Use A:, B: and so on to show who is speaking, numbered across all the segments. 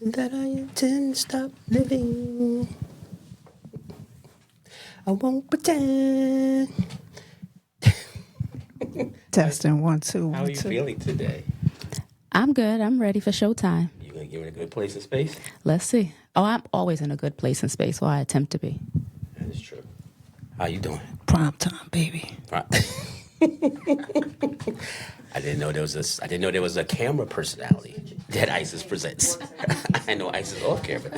A: that I intend to stop living. I won't pretend.
B: Testing 1 2
A: How
B: 1
A: are you
B: 2.
A: feeling today?
C: I'm good. I'm ready for showtime.
A: You gonna give it a good place in space?
C: Let's see. Oh, I'm always in a good place in space, or I attempt to be.
A: That is true. How you doing?
B: Prime time, baby.
A: I didn't know there was a camera personality that Isis presents. I know Isis off camera.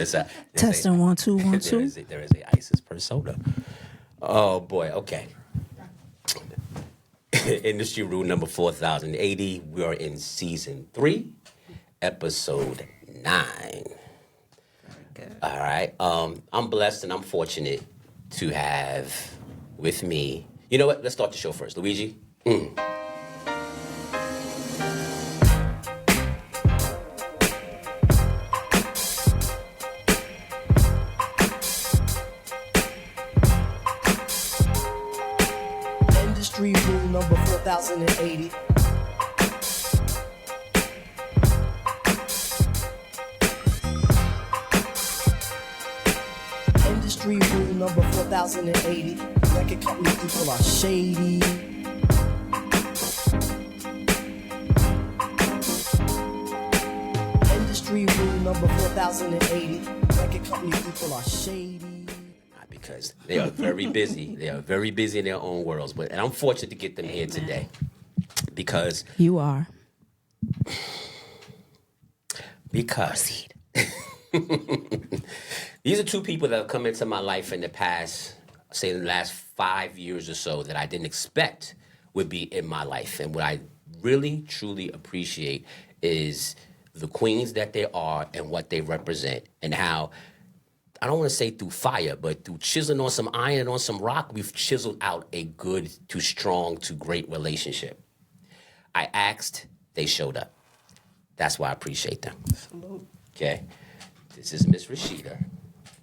B: Testing 1 2 1
A: there
B: 2.
A: is a Isis persona. Oh boy. Okay. Industry rule number 4080. We are in season 3, episode 9.
B: Good.
A: All right. I'm blessed and I'm fortunate to have with me. You know what? Let's start the show first. Luigi.
D: Industry rule number 4080. Industry rule number 4080. Record company people are shady. Industry rule number 4080. Record company people are shady.
A: Because they are very busy. They are very busy in their own worlds. And I'm fortunate to get them here today. Because
C: You are.
A: these are two people that have come into my life in the past, say in the last 5 years or so, that I didn't expect would be in my life. And what I really, truly appreciate is the queens that they are and what they represent, and how, I don't want to say through fire, but through chiseling on some iron and on some rock, we've chiseled out a good to strong to great relationship. I asked, they showed up. That's why I appreciate them.
B: Salute.
A: Okay. This is Miss Rashidah.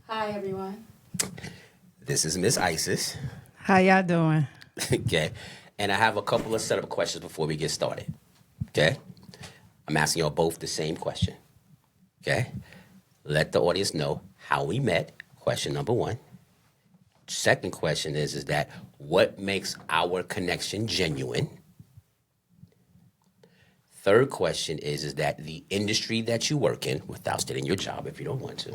C: Hi, everyone.
A: This is Miss Isis.
B: How y'all doing?
A: Okay. And I have a couple of setup questions before we get started. Okay. I'm asking y'all both the same question. Okay. Let the audience know how we met. Question number 1. Second question is that what makes our connection genuine? Third question is that the industry that you work in, without stating your job if you don't want to.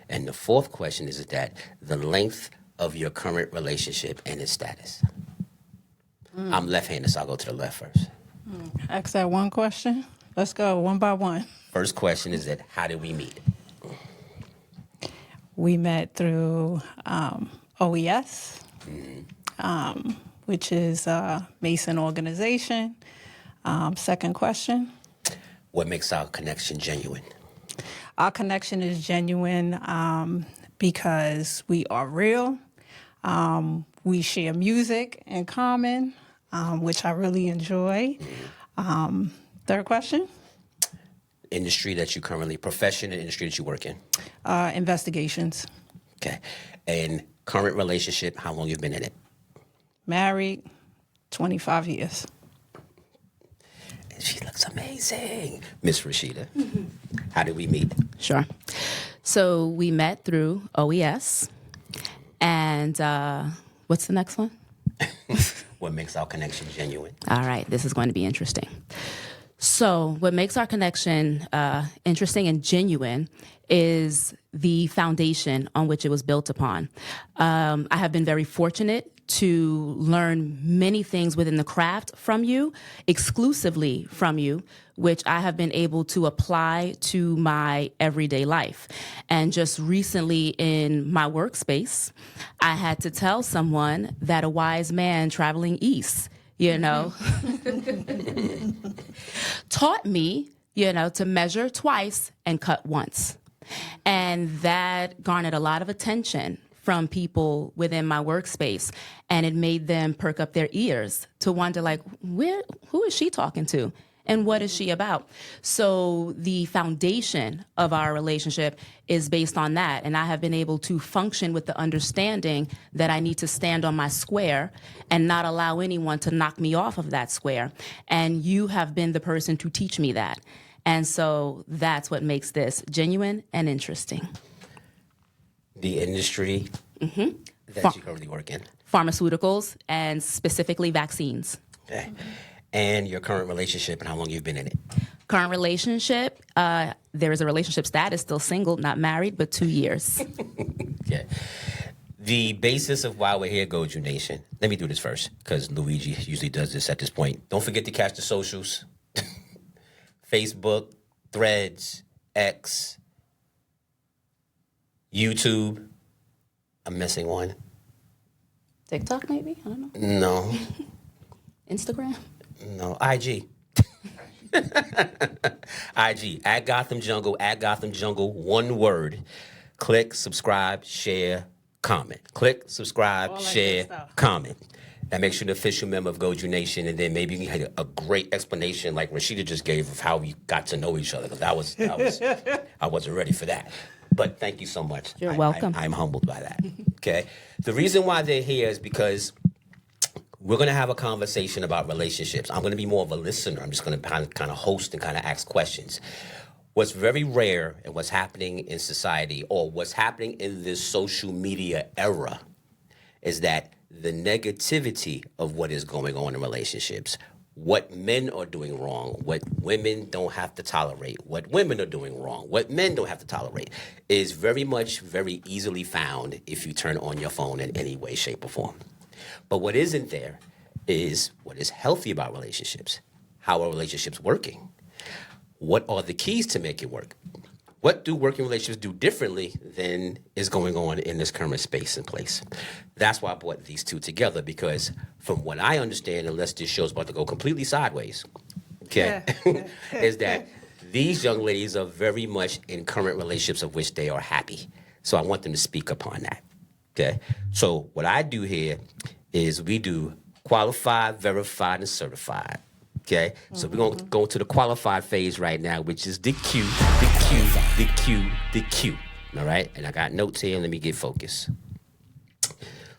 A: And the fourth question is that the length of your current relationship and its status. I'm left-handed, so I'll go to the left first.
B: Ask that one question. Let's go one by one.
A: First question is that how did we meet?
B: We met through OES, which is a Mason organization. Second question.
A: What makes our connection genuine?
B: Our connection is genuine because we are real. We share music in common, which I really enjoy. Third question.
A: Industry that you currently, profession and industry that you work in.
B: Investigations.
A: Okay. And current relationship, how long you've been in it?
B: Married, 25 years.
A: And she looks amazing. Miss Rashidah, how did we meet?
C: Sure. So we met through OES. And what's the next one?
A: What makes our connection genuine?
C: All right. This is going to be interesting. So what makes our connection interesting and genuine is the foundation on which it was built upon. I have been very fortunate to learn many things within the craft from you, exclusively from you, which I have been able to apply to my everyday life. And just recently in my workspace, I had to tell someone that a wise man traveling east, taught me, to measure twice and cut once. And that garnered a lot of attention from people within my workspace. And it made them perk up their ears to wonder, like, who is she talking to? And what is she about? So the foundation of our relationship is based on that. And I have been able to function with the understanding that I need to stand on my square and not allow anyone to knock me off of that square. And you have been the person to teach me that. And so that's what makes this genuine and interesting.
A: The industry that you currently work in.
C: Pharmaceuticals and specifically vaccines.
A: Okay. And your current relationship and how long you've been in it.
C: Current relationship, there is a relationship status, still single, not married, but 2 years.
A: Okay. The basis of why we're here, Goju Nation. Let me do this first, because Luigi usually does this at this point. Don't forget to catch the socials. Facebook, Threads, X, YouTube. I'm missing one.
C: TikTok, maybe? I don't know.
A: No.
C: Instagram?
A: No. IG. IG. At Gotham Jungle, one word. Click, subscribe, share, comment. Click, subscribe, share, comment. That makes you an official member of Goju Nation, and then maybe you can have a great explanation like Rashidah just gave of how we got to know each other, because I wasn't ready for that. But thank you so much.
C: You're welcome.
A: I'm humbled by that. Okay. The reason why they're here is because we're going to have a conversation about relationships. I'm going to be more of a listener. I'm just going to kind of host and kind of ask questions. What's very rare and what's happening in society, or what's happening in this social media era, is that the negativity of what is going on in relationships, what men are doing wrong, what women don't have to tolerate, what women are doing wrong, what men don't have to tolerate, is very easily found if you turn on your phone in any way, shape, or form. But what isn't there is what is healthy about relationships. How are relationships working? What are the keys to make it work? What do working relationships do differently than is going on in this current space and place? That's why I brought these two together, because from what I understand, unless this show's about to go completely sideways, okay, is that these young ladies are very much in current relationships of which they are happy. So I want them to speak upon that, okay? So what I do here is we do qualified, verified, and certified. Okay, so we're going to go to the qualified phase right now, which is the Q. All right, and I got notes here. Let me get focused.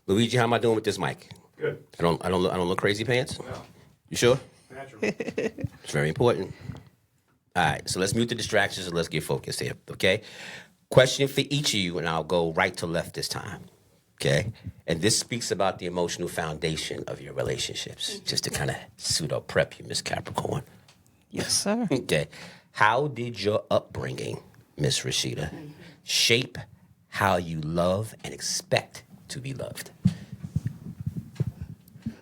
A: Luigi, how am I doing with this mic?
E: Good.
A: I don't look crazy pants.
E: No.
A: You sure?
E: Natural.
A: It's very important. All right, so let's mute the distractions and let's get focused here. Okay, question for each of you, and I'll go right to left this time. Okay, and this speaks about the emotional foundation of your relationships, just to kind of pseudo prep you, Miss Capricorn.
B: Yes, sir.
A: Okay, how did your upbringing, Miss Rashidah, shape how you love and expect to be loved?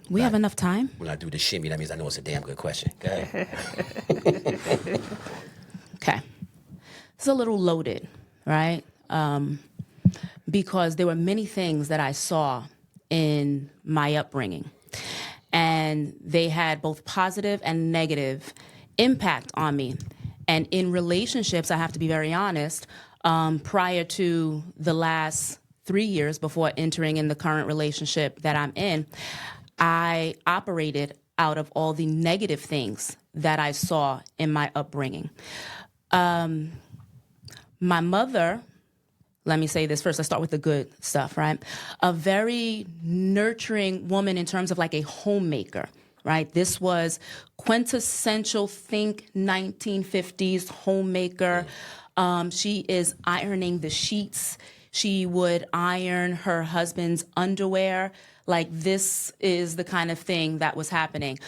C: We have enough time?
A: When I do the shimmy, that means I know it's a damn good question. Go ahead.
C: Okay. It's a little loaded, right? Because there were many things that I saw in my upbringing, and they had both positive and negative impact on me. And in relationships, I have to be very honest, prior to the last 3 years before entering in the current relationship that I'm in, I operated out of all the negative things that I saw in my upbringing. My mother, let me say this first. Let's start with the good stuff, right? A very nurturing woman in terms of like a homemaker, right? This was quintessential, think 1950s homemaker. She is ironing the sheets. She would iron her husband's underwear. Like, this is the kind of thing that was happening.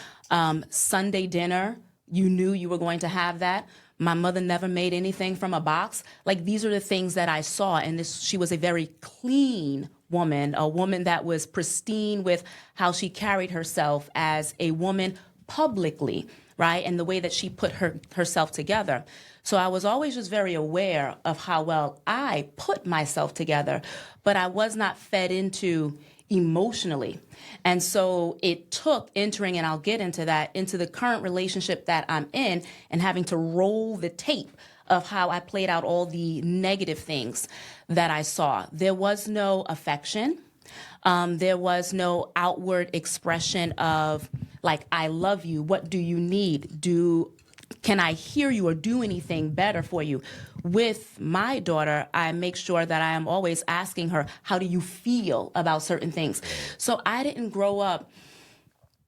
C: Sunday dinner, you knew you were going to have that. My mother never made anything from a box. Like, these are the things that I saw. And she was a very clean woman, a woman that was pristine with how she carried herself as a woman publicly, right? And the way that she put herself together. So I was always just very aware of how well I put myself together, but I was not fed into emotionally. And so it took entering, and I'll get into that, into the current relationship that I'm in, and having to roll the tape of how I played out all the negative things that I saw. There was no affection. There was no outward expression of, like, I love you. What do you need? Can I hear you or do anything better for you? With my daughter, I make sure that I am always asking her, how do you feel about certain things? So I didn't grow up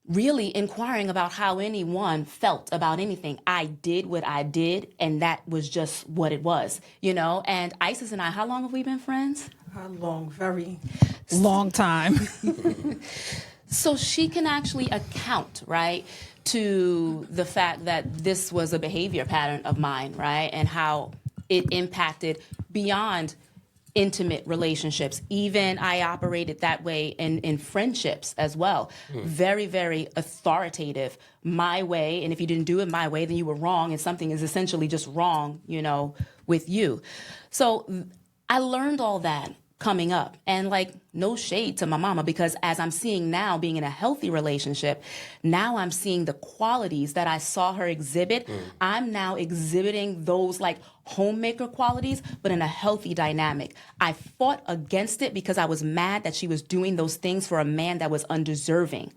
C: really inquiring about how anyone felt about anything. I did what I did, and that was just what it was, you know? And Isis and I, how long have we been friends?
B: A long, very long time.
C: So she can actually account, right, to the fact that this was a behavior pattern of mine, right, and how it impacted beyond intimate relationships. Even I operated that way in friendships as well. Very, very authoritative, my way. And if you didn't do it my way, then you were wrong. And something is essentially just wrong, you know, with you. So I learned all that coming up, and like, no shade to my mama, because as I'm seeing now, being in a healthy relationship, now I'm seeing the qualities that I saw her exhibit. I'm now exhibiting those like homemaker qualities, but in a healthy dynamic. I fought against it because I was mad that she was doing those things for a man that was undeserving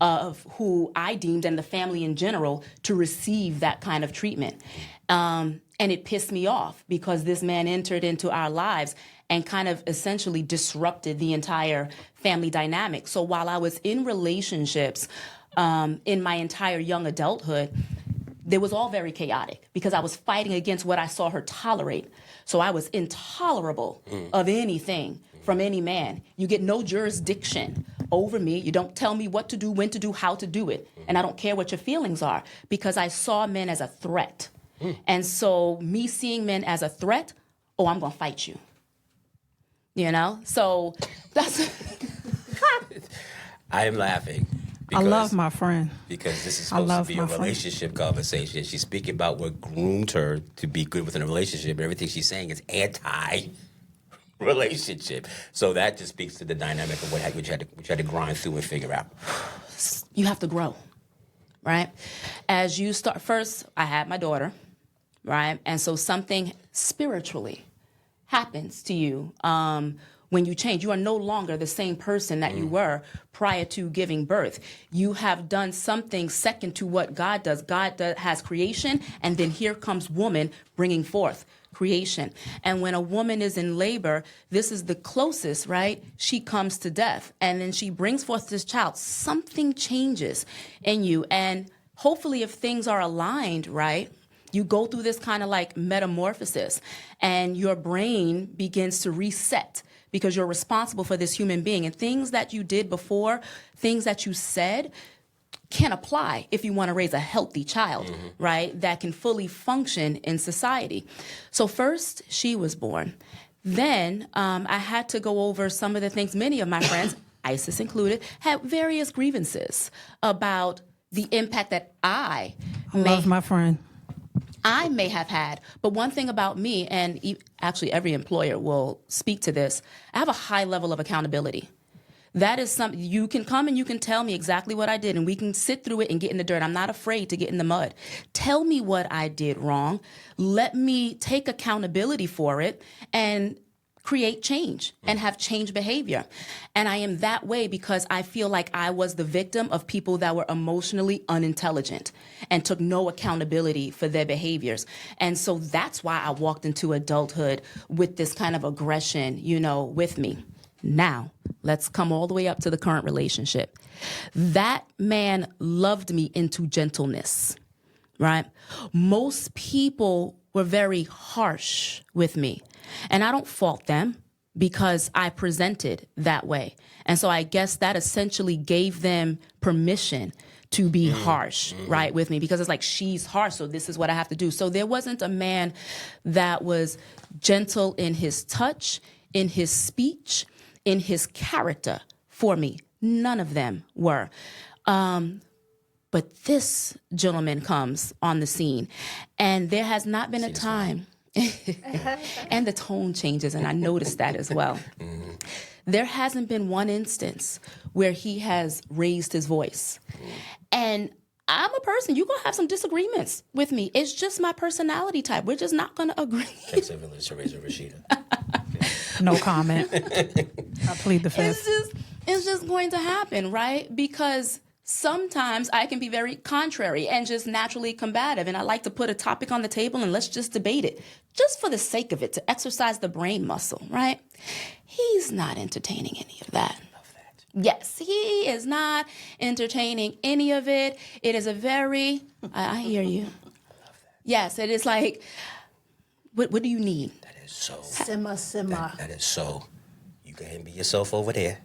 C: of who I deemed, and the family in general, to receive that kind of treatment. And it pissed me off because this man entered into our lives and kind of essentially disrupted the entire family dynamic. So while I was in relationships in my entire young adulthood, they was all very chaotic because I was fighting against what I saw her tolerate. So I was intolerable of anything from any man. You get no jurisdiction over me. You don't tell me what to do, when to do, how to do it. And I don't care what your feelings are, because I saw men as a threat. And so me seeing men as a threat, oh, I'm going to fight you. You know? So that's...
A: I am laughing.
B: I love my friend.
A: Because this is supposed to be a relationship conversation. She's speaking about what groomed her to be good within a relationship, and everything she's saying is anti-relationship. So that just speaks to the dynamic of what you had to grind through and figure out.
C: You have to grow, right? As you start, first, I had my daughter, right? And so something spiritually happens to you when you change. You are no longer the same person that you were prior to giving birth. You have done something second to what God does. Has creation, and then here comes woman bringing forth creation. And when a woman is in labor, this is the closest, right? She comes to death, and then she brings forth this child. Something changes in you, and hopefully if things are aligned, right, you go through this kind of like metamorphosis, and your brain begins to reset, because you're responsible for this human being. And things that you did before, things that you said, can apply if you want to raise a healthy child, right, that can fully function in society. So first, she was born. Then I had to go over some of the things many of my friends, Isis included, had various grievances about the impact that I
B: love my friend.
C: I may have had. But one thing about me, and actually every employer will speak to this, I have a high level of accountability. That is something, you can come and you can tell me exactly what I did, and we can sit through it and get in the dirt. I'm not afraid to get in the mud. Tell me what I did wrong. Let me take accountability for it and create change and have change behavior. And I am that way because I feel like I was the victim of people that were emotionally unintelligent and took no accountability for their behaviors. And so that's why I walked into adulthood with this kind of aggression, you know, with me. Now, let's come all the way up to the current relationship. That man loved me into gentleness, right? Most people were very harsh with me. And I don't fault them because I presented that way. And so I guess that essentially gave them permission to be harsh, right, with me, because it's like, she's harsh, so this is what I have to do. So there wasn't a man that was gentle in his touch, in his speech, in his character for me. None of them were. But this gentleman comes on the scene, and there has not been a time... and the tone changes, and I noticed that as well. There hasn't been one instance where he has raised his voice. And I'm a person, you're going to have some disagreements with me. It's just my personality type. We're just not going to agree.
A: Takes a village to raise a Rashidah.
B: No comment. I plead the fifth.
C: It's just going to happen, right? Because sometimes I can be very contrary and just naturally combative, and I like to put a topic on the table and let's just debate it, just for the sake of it, to exercise the brain muscle, right? He's not entertaining any of that. Yes, he is not entertaining any of it. It is a very, I hear you. Yes, it is like, what do you need?
A: That is so.
B: Simmer.
A: That is so. You go ahead and be yourself over there.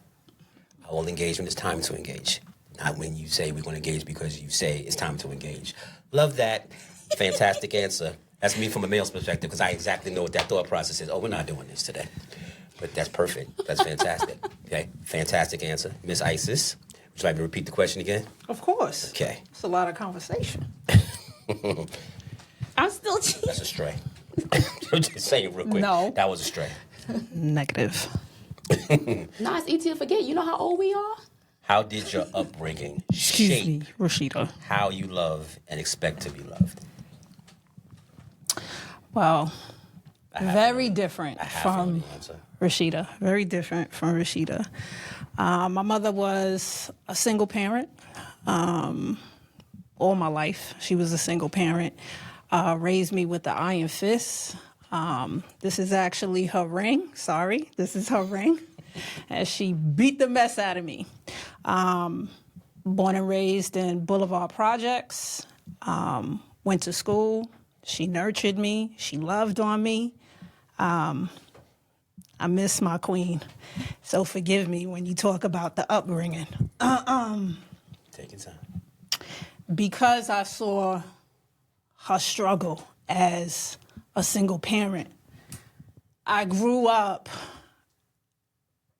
A: I will engage when it's time to engage. Not when you say we're going to engage because you say it's time to engage. Love that. Fantastic answer. That's me from a male's perspective because I exactly know what that thought process is. Oh, we're not doing this today. But that's perfect. That's fantastic. Okay, fantastic answer. Miss Isis, would you like me to repeat the question again?
B: Of course.
A: Okay.
B: It's a lot of conversation.
C: I'm still cheating.
A: That's a stray. I'm just saying real quick.
B: No.
A: That was a stray.
B: Negative.
C: No, it's easy to forget. You know how old we are?
A: How did your upbringing
B: Excuse
A: shape
B: me, Rashidah.
A: how you love and expect to be loved?
B: Well, very different
A: I have
B: from
A: the answer.
B: Rashidah. Very different from Rashidah. My mother was a single parent all my life. She was a single parent. Raised me with the iron fist. This is actually her ring. Sorry, this is her ring. And she beat the mess out of me. Born and raised in Boulevard Projects. Went to school. She nurtured me. She loved on me. I miss my queen. So forgive me when you talk about the upbringing.
A: Take your time.
B: Because I saw her struggle as a single parent, I grew up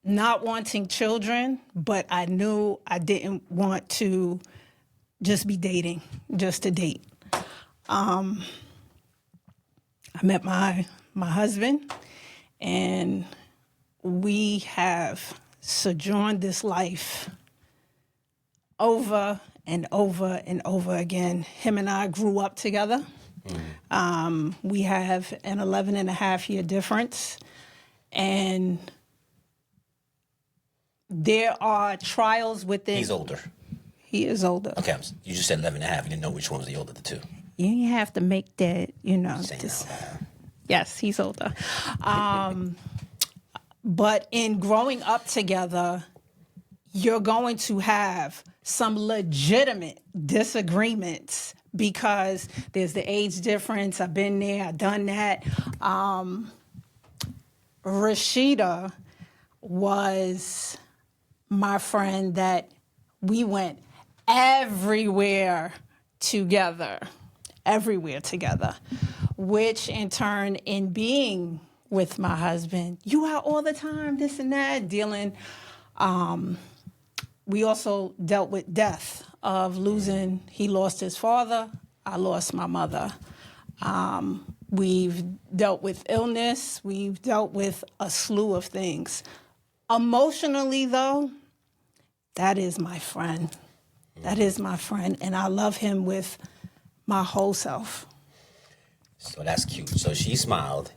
B: not wanting children, but I knew I didn't want to just be dating, just to date. I met my husband, and we have sojourned this life over and over and over again. Him and I grew up together. We have an 11-and-a-half-year difference, and there are trials within.
A: He's older.
B: He is older.
A: Okay, you just said 11 and a half. You didn't know which one was the older of the two.
B: You have to make that,
A: Saying
B: Yes, he's older. But in growing up together, you're going to have some legitimate disagreements because there's the age difference. I've been there, I've done that. Rashidah was my friend that we went everywhere together, which in turn, in being with my husband, you out all the time, this and that, dealing. We also dealt with death of losing. He lost his father. I lost my mother. We've dealt with illness. We've dealt with a slew of things. Emotionally, though, that is my friend. That is my friend, and I love him with my whole self.
A: So that's cute. So she smiled,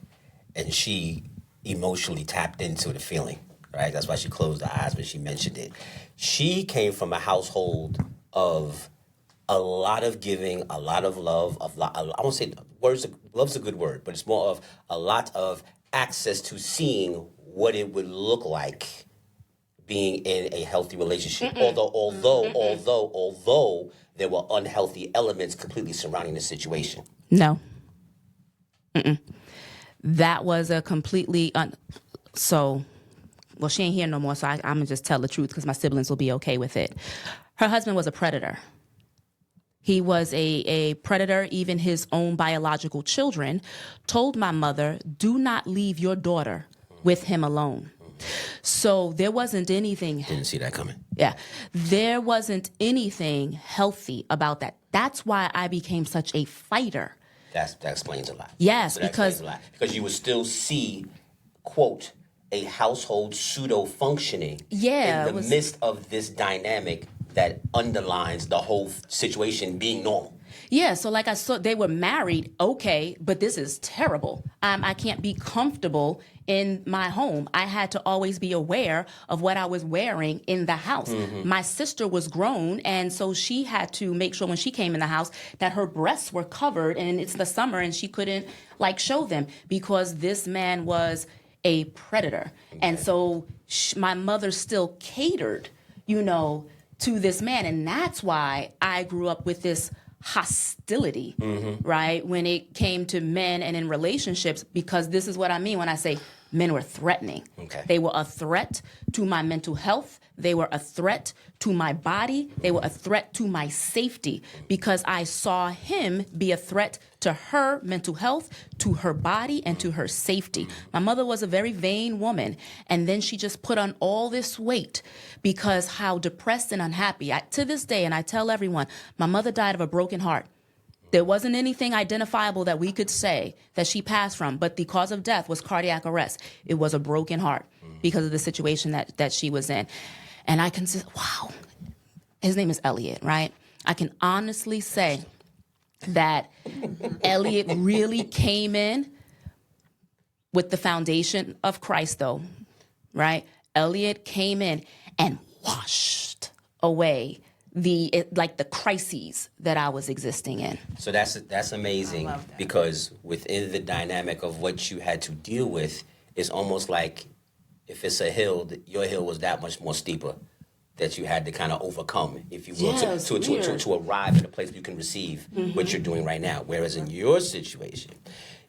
A: and she emotionally tapped into the feeling, right? That's why she closed her eyes when she mentioned it. She came from a household of a lot of giving, a lot of love, I won't say love's a good word, but it's more of a lot of access to seeing what it would look like being in a healthy relationship. Although there were unhealthy elements completely surrounding the situation.
C: No. That was a completely well, she ain't here no more, so I'm gonna just tell the truth because my siblings will be okay with it. Her husband was a predator. He was a predator. Even his own biological children told my mother, do not leave your daughter with him alone. So there wasn't anything.
A: Didn't see that coming.
C: Yeah. There wasn't anything healthy about that. That's why I became such a fighter.
A: That explains a lot.
C: Yes,
A: So that
C: because
A: explains a lot. Because you would still see, quote, a household pseudo-functioning in the midst of this dynamic that underlines the whole situation being normal.
C: Yeah, so like I saw, they were married, okay, but this is terrible. I can't be comfortable in my home. I had to always be aware of what I was wearing in the house. Mm-hmm. My sister was grown, and so she had to make sure when she came in the house that her breasts were covered, and it's the summer, and she couldn't, show them because this man was a predator. Okay. And so my mother still catered to this man. And that's why I grew up with this hostility, right? When it came to men and in relationships, because this is what I mean when I say men were threatening.
A: Okay.
C: They were a threat to my mental health. They were a threat to my body. They were a threat to my safety, because I saw him be a threat to her mental health, to her body, and to her safety. My mother was a very vain woman, and then she just put on all this weight because how depressed and unhappy. To this day, and I tell everyone, my mother died of a broken heart. There wasn't anything identifiable that we could say that she passed from, but the cause of death was cardiac arrest. It was a broken heart because of the situation that she was in. And I can say, wow, his name is Elliot, right? I can honestly say that Elliot really came in with the foundation of Christ, though, right? Elliot came in and washed away the crises that I was existing in.
A: So that's amazing, because within the dynamic of what you had to deal with, it's almost like if it's a hill, your hill was that much more steeper that you had to kind of overcome, if you will, to arrive in a place where you can receive what you're doing right now. Whereas in your situation,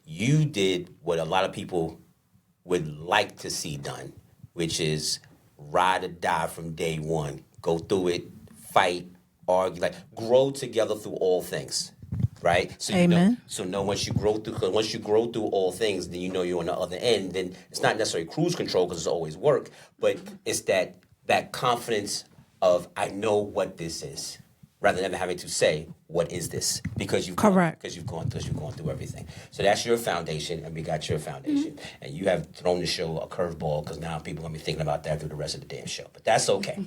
A: you did what a lot of people would like to see done, which is ride or die from day one, go through it, fight, argue, like grow together through all things, right? So
B: Amen.
A: Once you grow through all things, then you know you're on the other end. Then it's not necessarily cruise control, because it's always work, but it's that confidence of, I know what this is, rather than having to say, what is this? Because you've gone through everything. So that's your foundation, and we got your foundation. And you have thrown the show a curveball, because now people are going to be thinking about that through the rest of the damn show. But that's okay.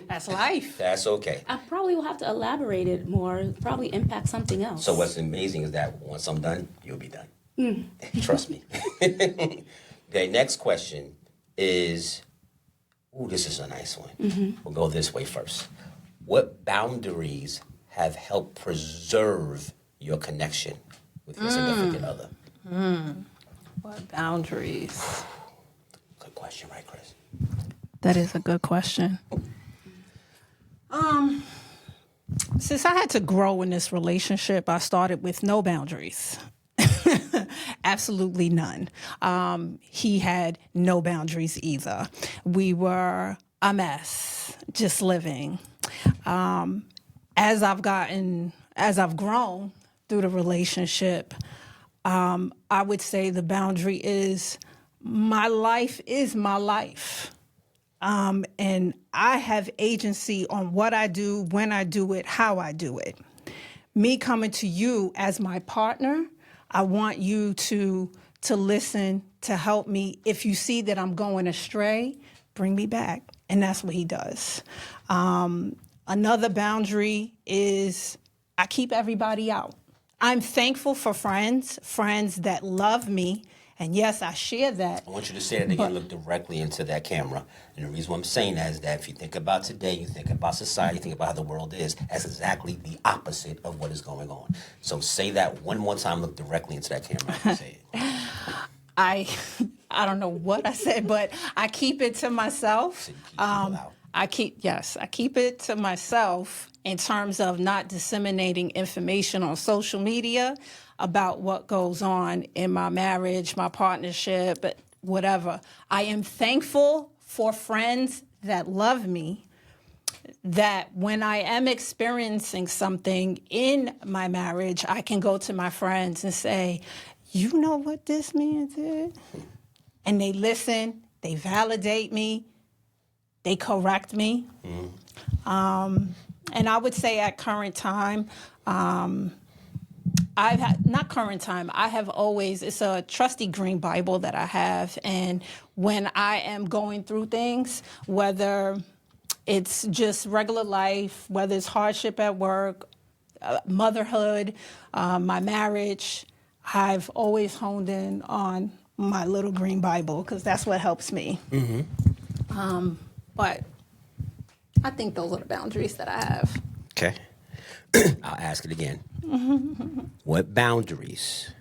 B: That's life.
A: That's okay.
C: I probably will have to elaborate it more, probably impact something else.
A: So what's amazing is that once I'm done, you'll be done. Trust me. Okay, next question is, this is a nice one. We'll go this way first. What boundaries have helped preserve your connection with your significant other?
B: What boundaries?
A: Good question, right, Chris?
B: That is a good question. Since I had to grow in this relationship, I started with no boundaries. Absolutely none. He had no boundaries either. We were a mess, just living. As I've grown through the relationship, I would say the boundary is, my life is my life. And I have agency on what I do, when I do it, how I do it. Me coming to you as my partner, I want you to listen, to help me. If you see that I'm going astray, bring me back. And that's what he does. Another boundary is, I keep everybody out. I'm thankful for friends that love me. And yes, I share that.
A: I want you to say it again, look directly into that camera. And the reason why I'm saying that is that if you think about today, you think about society, you think about how the world is, that's exactly the opposite of what is going on. So say that one more time, look directly into that camera. Say it.
B: I don't know what I said, but I keep it to myself.
A: So you keep people out.
B: I keep it to myself in terms of not disseminating information on social media about what goes on in my marriage, my partnership, whatever. I am thankful for friends that love me, that when I am experiencing something in my marriage, I can go to my friends and say, you know what this man did? And they listen, they validate me, they correct me. And I would say at current time, I have always, it's a trusty green Bible that I have. And when I am going through things, whether it's just regular life, whether it's hardship at work, motherhood, my marriage, I've always honed in on my little green Bible, because that's what helps me. But I think those are the boundaries that I have.
A: Okay. I'll ask it again. What boundaries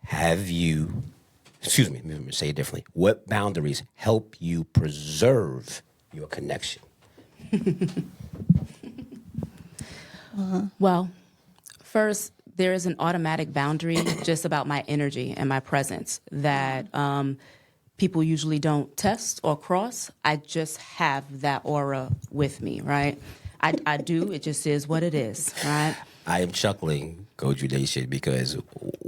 A: have you, let me say it differently. What boundaries help you preserve your connection?
C: Well, first, there is an automatic boundary just about my energy and my presence that people usually don't test or cross. I just have that aura with me, right? I do. It just is what it is, right?
A: I am chuckling, Coach Nation, because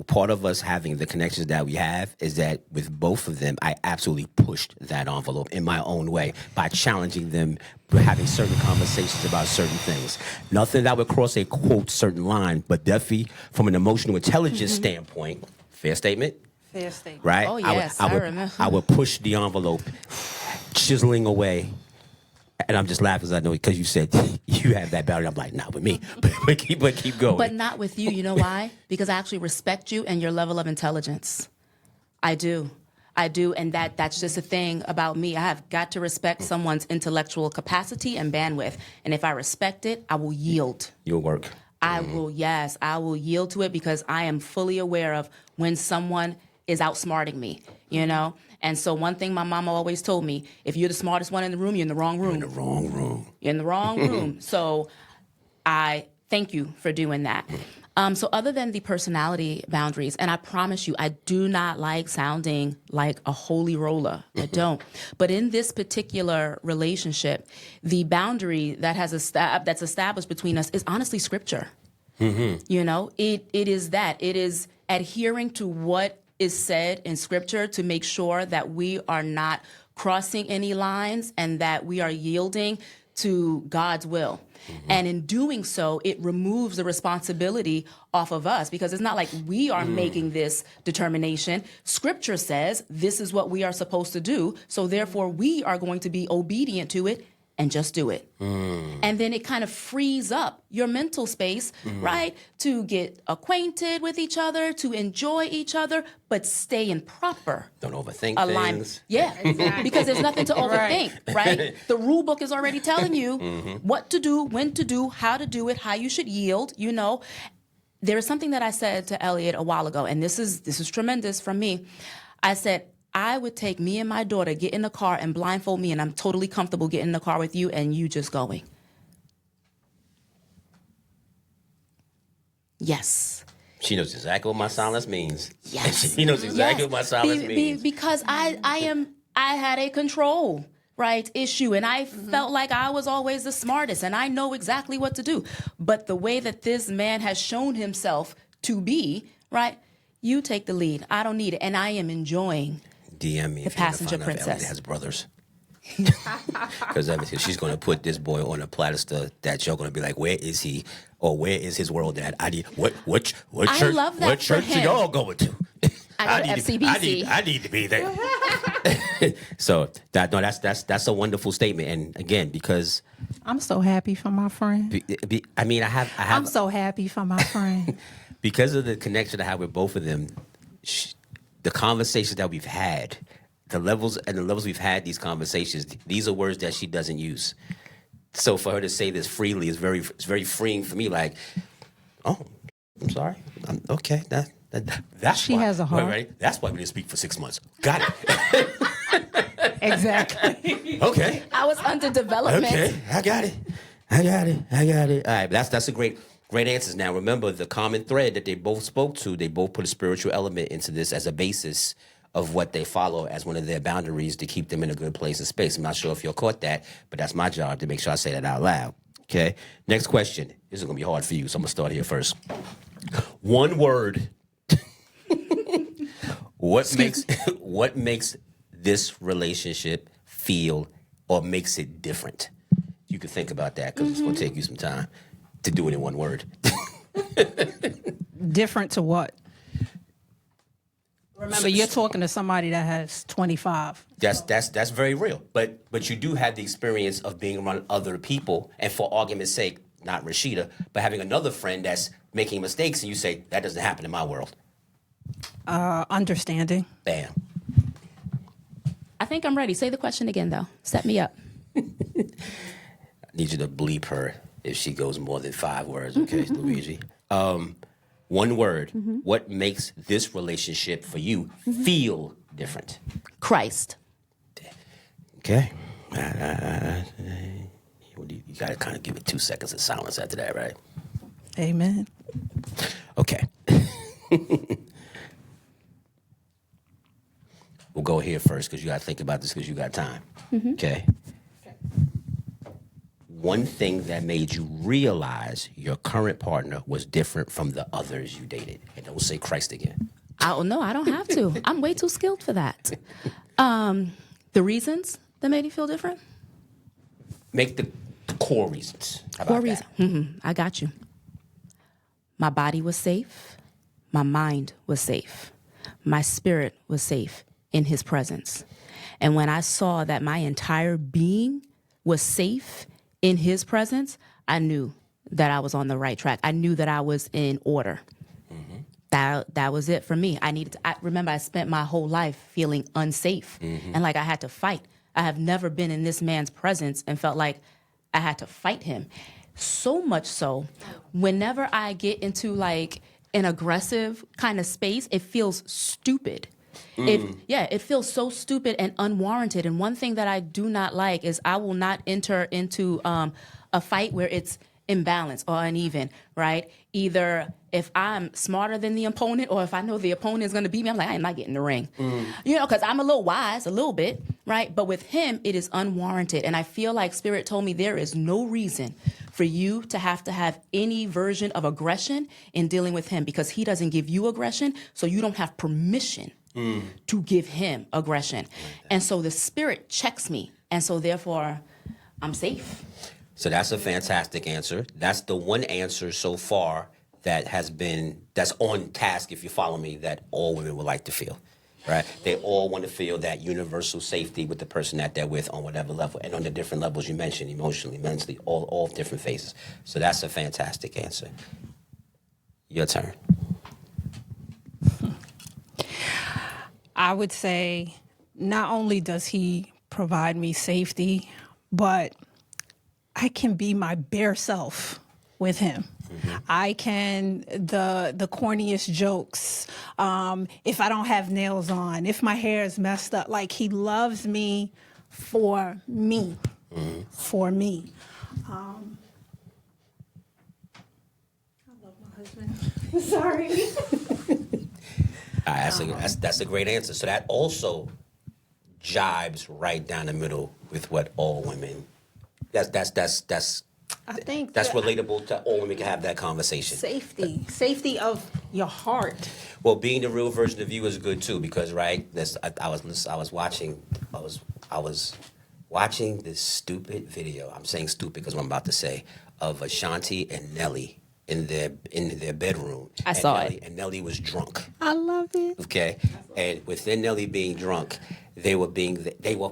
A: part of us having the connections that we have is that with both of them, I absolutely pushed that envelope in my own way by challenging them, by having certain conversations about certain things. Nothing that would cross a, quote, certain line, but definitely from an emotional intelligence standpoint, fair statement?
B: Fair statement.
A: Right?
C: Oh, yes, I remember.
A: I would push the envelope, chiseling away. And I'm just laughing because I know because you said you have that boundary. I'm like, not with me, but keep going.
C: But not with you. You know why? Because I actually respect you and your level of intelligence. I do. And that's just a thing about me. I have got to respect someone's intellectual capacity and bandwidth. And if I respect it, I will yield.
A: You'll work.
C: I will yield to it because I am fully aware of when someone is outsmarting me, you know? And so one thing my mama always told me, if you're the smartest one in the room, you're in the wrong room.
A: You're in the wrong room.
C: You're in the wrong room. So I thank you for doing that. So other than the personality boundaries, and I promise you, I do not like sounding like a holy roller. I don't. But in this particular relationship, the boundary that that's established between us is honestly scripture. You know, it is that. It is adhering to what is said in scripture to make sure that we are not crossing any lines and that we are yielding to God's will. And in doing so, it removes the responsibility off of us because it's not like we are making this determination. Scripture says this is what we are supposed to do. So therefore, we are going to be obedient to it and just do it. And then it kind of frees up your mental space, right? To get acquainted with each other, to enjoy each other, but stay in proper
A: Don't overthink
C: alignment.
A: things.
C: Yeah, because there's nothing to overthink, right? The rule book is already telling you what to do, when to do, how to do it, how you should yield, you know. There is something that I said to Elliot a while ago, and this is tremendous from me. I said, I would take me and my daughter, get in the car and blindfold me, and I'm totally comfortable getting in the car with you and you just going. Yes.
A: She knows exactly what my silence means.
C: Yes.
A: She knows exactly what my silence means.
C: Because I had a control, right, issue, and I felt like I was always the smartest, and I know exactly what to do. But the way that this man has shown himself to be, right, you take the lead. I don't need it, and I am enjoying
A: DM me
C: the
A: if you're
C: passenger
A: gonna find out
C: princess.
A: Elliot has brothers. Because she's going to put this boy on a platter that you're going to be like, where is he? Or where is his world at? I need what church?
C: I love that
A: what
C: for
A: church
C: him.
A: y'all going to?
C: I go to FCBC.
A: I need to be there. So that's a wonderful statement. And again, because
B: I'm so happy for my friend.
A: I'm
B: so happy for my friend.
A: because of the connection I have with both of them, the conversations that we've had, the levels we've had these conversations, these are words that she doesn't use. So for her to say this freely is very freeing for me. Like, oh, I'm sorry. Okay, that's
B: She
A: why.
B: has a heart.
A: Right? That's why we didn't speak for 6 months. Got it.
B: Exactly.
A: Okay.
C: I was under development.
A: Okay, I got it. All right, that's a great answers. Now, remember the common thread that they both spoke to. They both put a spiritual element into this as a basis of what they follow as one of their boundaries to keep them in a good place and space. I'm not sure if you caught that, but that's my job to make sure I say that out loud. Okay. Next question. This is gonna be hard for you, so I'm gonna start here first. One word. What makes this relationship feel or makes it different? You can think about that because it's going to take you some time to do it in one word.
B: Different to what? Remember, you're talking to somebody that has 25.
A: That's very real. But you do have the experience of being around other people, and for argument's sake, not Rashidah, but having another friend that's making mistakes, and you say that doesn't happen in my world.
B: Understanding.
A: Bam.
C: I think I'm ready. Say the question again, though. Set me up.
A: I need you to bleep her if she goes more than 5 words, okay, Luigi? One word. What makes this relationship for you feel different?
C: Christ.
A: Okay. You got to kind of give it 2 seconds of silence after that, right?
B: Amen.
A: Okay. We'll go here first because you got to think about this because you got time. Okay. One thing that made you realize your current partner was different from the others you dated. And don't say Christ again.
C: No, I don't have to. I'm way too skilled for that. The reasons that made you feel different?
A: Make the core reasons. How about
C: Core reason. I got you. My body was safe. My mind was safe. My spirit was safe in his presence. And when I saw that my entire being was safe in his presence, I knew that I was on the right track. I knew that I was in order. That was it for me. I remember I spent my whole life feeling unsafe and like I had to fight. I have never been in this man's presence and felt like I had to fight him. So much so, whenever I get into like an aggressive kind of space, it feels stupid. It feels so stupid and unwarranted. And one thing that I do not like is I will not enter into a fight where it's imbalanced or uneven, right? Either if I'm smarter than the opponent or if I know the opponent is going to beat me, I'm like, I am not getting in the ring. Because I'm a little wise, a little bit, right? But with him, it is unwarranted. And I feel like Spirit told me there is no reason for you to have any version of aggression in dealing with him because he doesn't give you aggression, so you don't have permission to give him aggression. And so the Spirit checks me. And so therefore, I'm safe.
A: So that's a fantastic answer. That's the one answer so far that's on task, if you follow me, that all women would like to feel, right? They all want to feel that universal safety with the person that they're with on whatever level and on the different levels you mentioned, emotionally, mentally, all different phases. So that's a fantastic answer. Your turn.
B: I would say not only does he provide me safety, but I can be my bare self with him. I can, the corniest jokes, if I don't have nails on, if my hair is messed up, like he loves me for me, for me. I love my husband. Sorry.
A: That's a great answer. So that also jibes right down the middle with what all women.
B: I think
A: that's relatable to all women can have that conversation.
B: Safety of your heart.
A: Well, being the real version of you is good too, because right, I was watching this stupid video. I'm saying stupid because what I'm about to say of Ashanti and Nelly in their bedroom.
C: I saw it.
A: And Nelly was drunk.
B: I love it.
A: Okay, and within Nelly being drunk, they were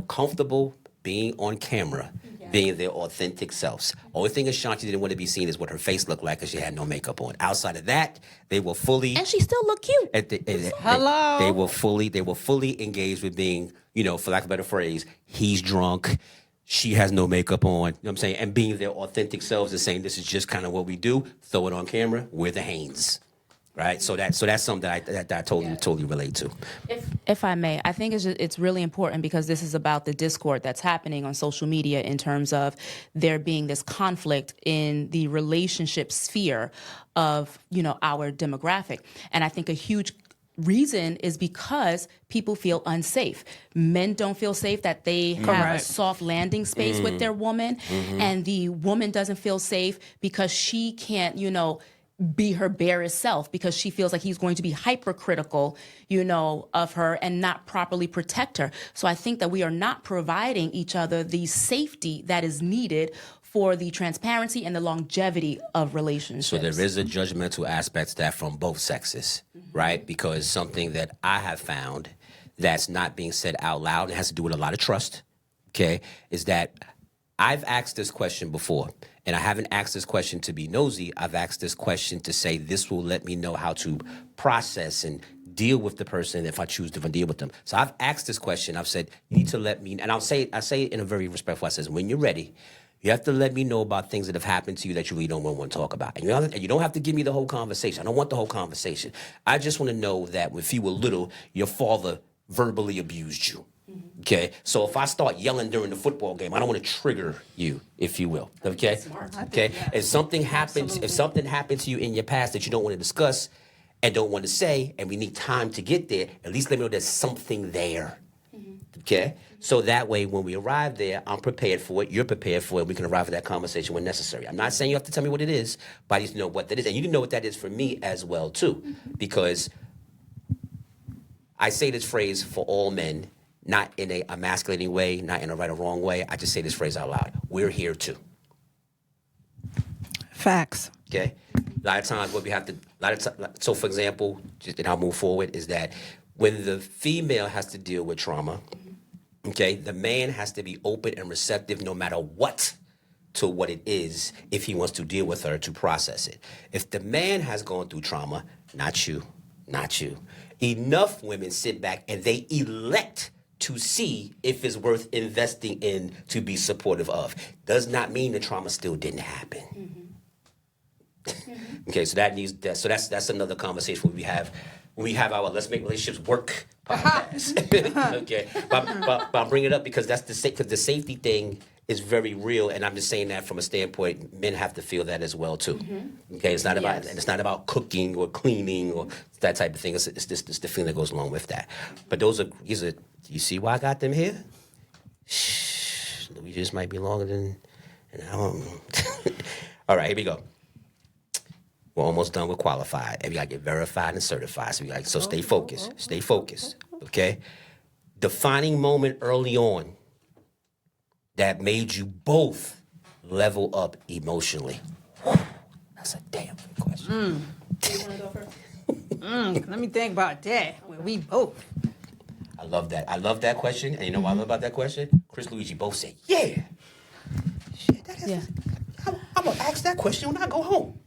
A: comfortable being on camera. Being their authentic selves. Only thing Ashanti didn't want to be seen is what her face looked like because she had no makeup on. Outside of that, they were fully.
C: And she still looked cute.
B: Hello.
A: They were fully engaged with being, for lack of a better phrase, he's drunk. She has no makeup on. You know what I'm saying? And being their authentic selves and saying this is just kind of what we do. Throw it on camera. We're the Hanes. Right, so that's something that I totally relate to.
C: If I may, I think it's really important because this is about the discord that's happening on social media in terms of there being this conflict in the relationship sphere of our demographic, and I think a huge reason is because people feel unsafe. Men don't feel safe that they have a soft landing space with their woman, and the woman doesn't feel safe because she can't, be her barest self because she feels like he's going to be hypercritical, of her and not properly protect her. So I think that we are not providing each other the safety that is needed for the transparency and the longevity of relationships.
A: So there is a judgmental aspect to that from both sexes, right? Because something that I have found that's not being said out loud, and has to do with a lot of trust, okay, is that I've asked this question before. And I haven't asked this question to be nosy. I've asked this question to say this will let me know how to process and deal with the person if I choose to deal with them. So I've asked this question. I've said, you need to let me, and I say it in a very respectful way. I says, when you're ready, you have to let me know about things that have happened to you that you really don't want to talk about. And you don't have to give me the whole conversation. I don't want the whole conversation. I just want to know that if you were little, your father verbally abused you. Okay, so if I start yelling during the football game, I don't want to trigger you, if you will. Okay, okay. If something happens, to you in your past that you don't want to discuss and don't want to say, and we need time to get there, at least let me know there's something there. Okay, so that way when we arrive there, I'm prepared for it. You're prepared for it. We can arrive at that conversation when necessary. I'm not saying you have to tell me what it is, but I need to know what that is, and you need to know what that is for me as well too, because I say this phrase for all men. Not in a emasculating way, not in a right or wrong way. I just say this phrase out loud. We're here too.
B: Facts.
A: Okay? A lot of times what we have to, so for example, and I'll move forward, is that when the female has to deal with trauma, okay, the man has to be open and receptive no matter what to what it is if he wants to deal with her to process it. If the man has gone through trauma, not you, enough women sit back and they elect to see if it's worth investing in to be supportive of. Does not mean the trauma still didn't happen. Okay, so that's another conversation when we have our Let's Make Relationships Work podcast. Okay, but I'm bringing it up because because the safety thing is very real, and I'm just saying that from a standpoint, men have to feel that as well too. Okay, it's not about cooking or cleaning or that type of thing. It's the feeling that goes along with that. But these are. You see why I got them here? Shh, we just might be longer than an hour. All right, here we go. We're almost done with qualified, and we gotta get verified and certified. So stay focused. Stay focused. Okay. Defining moment early on that made you both level up emotionally. That's a damn good question.
C: You want to go first?
B: Let me think about that. Well, we both.
A: I love that. I love that question. And you know what I love about that question? Chris Luigi both say, yeah. Shit, that is.
C: Yeah.
A: I'm going to ask that question when I go home.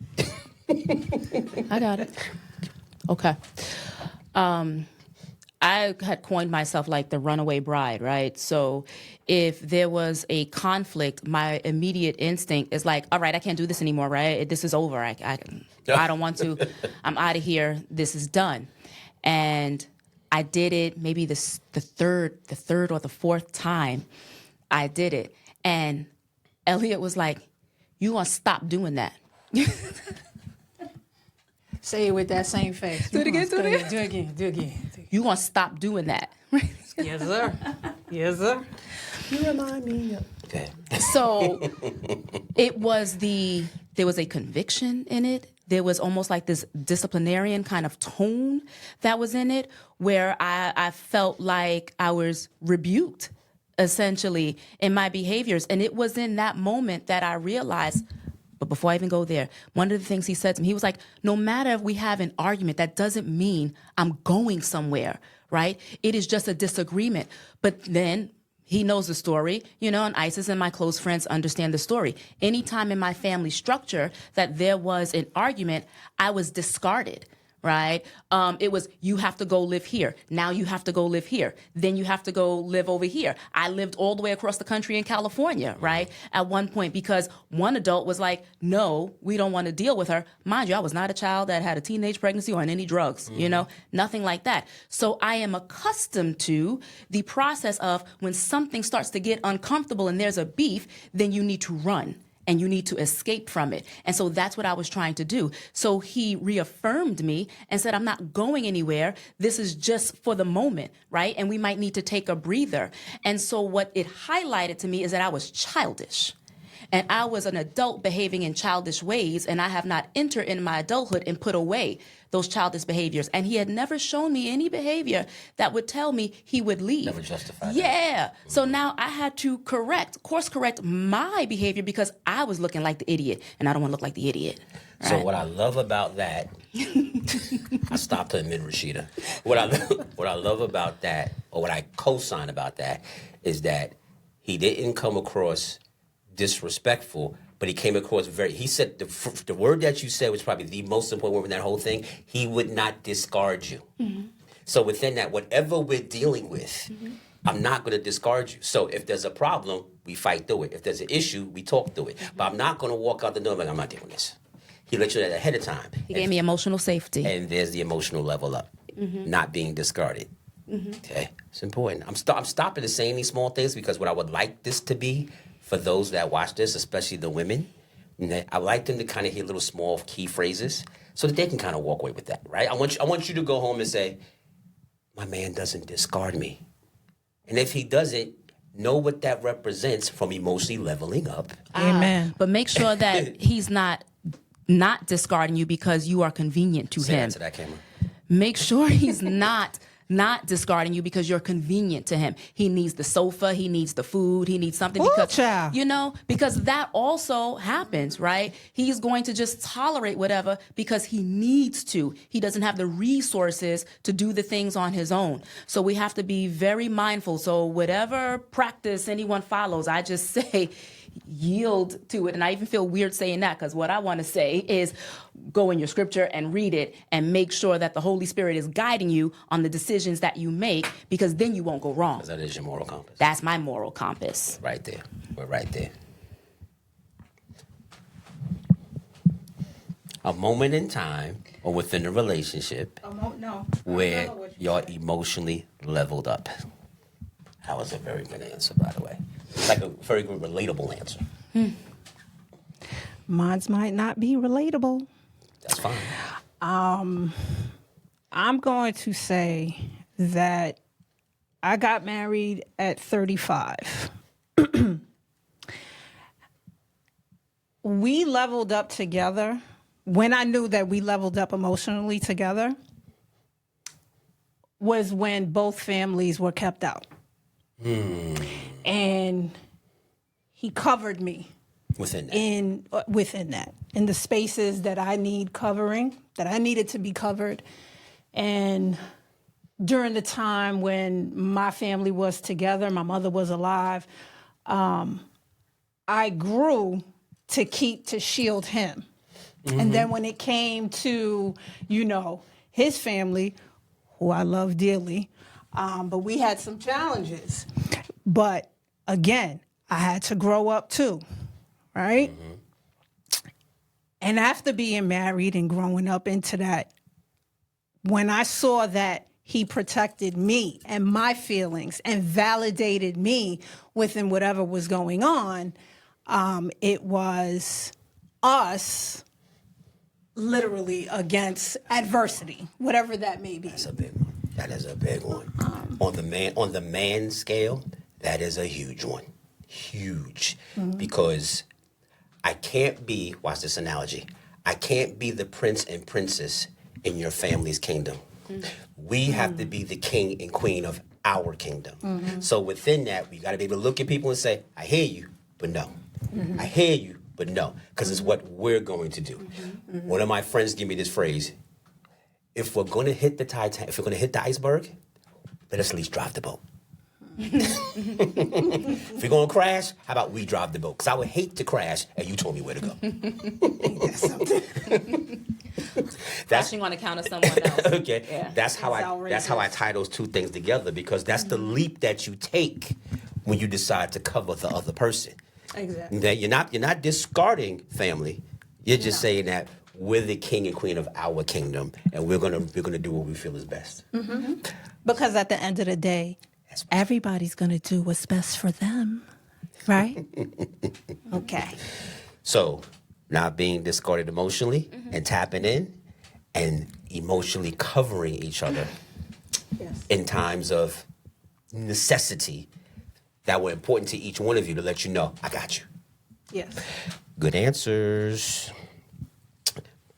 C: I got it. Okay. I had coined myself like the runaway bride, right? So if there was a conflict, my immediate instinct is like, all right, I can't do this anymore, right? This is over. I don't want to. I'm out of here. This is done. And I did it maybe the third or the fourth time I did it. And Elliot was like, you gonna stop doing that.
B: Say it with that same face.
C: Do it again, do it
B: again. Do again.
C: You gonna stop doing that.
B: Yes, sir. Yes, sir.
A: You remind me of... Okay.
C: So there was a conviction in it. There was almost like this disciplinarian kind of tone that was in it where I felt like I was rebuked, essentially, in my behaviors. And it was in that moment that I realized, but before I even go there, one of the things he said to me, he was like, no matter if we have an argument, that doesn't mean I'm going somewhere, right? It is just a disagreement. But then he knows the story, and Isis and my close friends understand the story. Anytime in my family structure that there was an argument, I was discarded, right? It was, you have to go live here. Now you have to go live here. Then you have to go live over here. I lived all the way across the country in California, right? At one point, because one adult was like, no, we don't want to deal with her. Mind you, I was not a child that had a teenage pregnancy or on any drugs, nothing like that. So I am accustomed to the process of when something starts to get uncomfortable and there's a beef, then you need to run. And you need to escape from it. And so that's what I was trying to do. So he reaffirmed me and said, I'm not going anywhere. This is just for the moment, right? And we might need to take a breather. And so what it highlighted to me is that I was childish. And I was an adult behaving in childish ways, and I have not entered in my adulthood and put away those childish behaviors. And he had never shown me any behavior that would tell me he would leave.
A: Never justified
C: that. So now I had to course correct my behavior because I was looking like the idiot, and I don't want to look like the idiot. Right?
A: So what I love about that, I stopped to admit Rashidah. What I love about that, or what I co-sign about that, is that he didn't come across disrespectful, but he came across he said the word that you said was probably the most important word in that whole thing. He would not discard you. Mm-hmm. So within that, whatever we're dealing with, I'm not going to discard you. So if there's a problem, we fight through it. If there's an issue, we talk through it. But I'm not going to walk out the door like, I'm not doing this. He let you know that ahead of time.
C: He gave me emotional safety.
A: And there's the emotional level up, not being discarded. Okay, it's important. I'm stopping to saying these small things because what I would like this to be for those that watch this, especially the women, I like them to kind of hear little small key phrases so that they can kind of walk away with that, right? I want you to go home and say, my man doesn't discard me. And if he doesn't, know what that represents from emotionally leveling up.
B: Amen.
C: But make sure that he's not discarding you because you are convenient to
A: Say
C: him.
A: that to that camera.
C: Make sure he's not discarding you because you're convenient to him. He needs the sofa, he needs the food, he needs something because
B: child.
C: because that also happens, right? He's going to just tolerate whatever because he needs to. He doesn't have the resources to do the things on his own. So we have to be very mindful. So whatever practice anyone follows, I just say yield to it. And I even feel weird saying that because what I want to say is go in your scripture and read it and make sure that the Holy Spirit is guiding you on the decisions that you make because then you won't go wrong.
A: That is your moral compass.
C: That's my moral compass.
A: Right there. We're right there. A moment in time or within a relationship where you're emotionally leveled up. That was a very good answer, by the way. It's like a very good relatable answer.
B: Mine might not be relatable.
A: That's fine.
B: I'm going to say that I got married at 35. We leveled up together. When I knew that we leveled up emotionally together was when both families were kept out. And he covered me
A: Within that.
B: in the spaces that I need covering, that I needed to be covered. And during the time when my family was together, my mother was alive, I grew to shield him. And then when it came to, his family, who I love dearly, but we had some challenges. But again, I had to grow up too, right? And after being married and growing up into that, when I saw that he protected me and my feelings and validated me within whatever was going on, it was us literally against adversity, whatever that may be.
A: That's a big one. That is a big one. On the man scale, that is a huge one. Huge. Because I can't be, watch this analogy, I can't be the prince and princess in your family's kingdom. We have to be the king and queen of our kingdom. So within that, we got to be able to look at people and say, I hear you, but no. I hear you, but no. Because it's what we're going to do. One of my friends gave me this phrase, if we're going to hit the Titanic, if we're going to hit the iceberg, let us at least drive the boat. If we're going to crash, how about we drive the boat? Because I would hate to crash and you told me where to go.
C: Crashing on account of someone else.
A: Okay.
C: Yeah.
A: That's how I tie those two things together because that's the leap that you take when you decide to cover the other person.
B: Exactly.
A: That you're not discarding family. You're just saying that we're the king and queen of our kingdom, and we're gonna do what we feel is best.
B: Because at the end of the day, everybody's going to do what's best for them, right? Okay.
A: So, not being discarded emotionally and tapping in and emotionally covering each other in times of necessity that were important to each one of you to let you know, I got you.
B: Yes.
A: Good answers.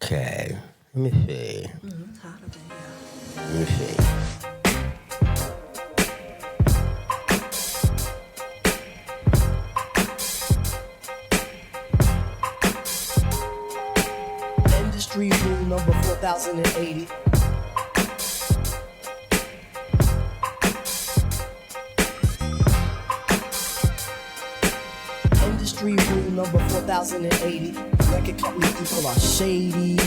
A: Okay. Let me see. Let me see.
D: Industry rule number 4080. Industry rule number 4080. Record company people are shady.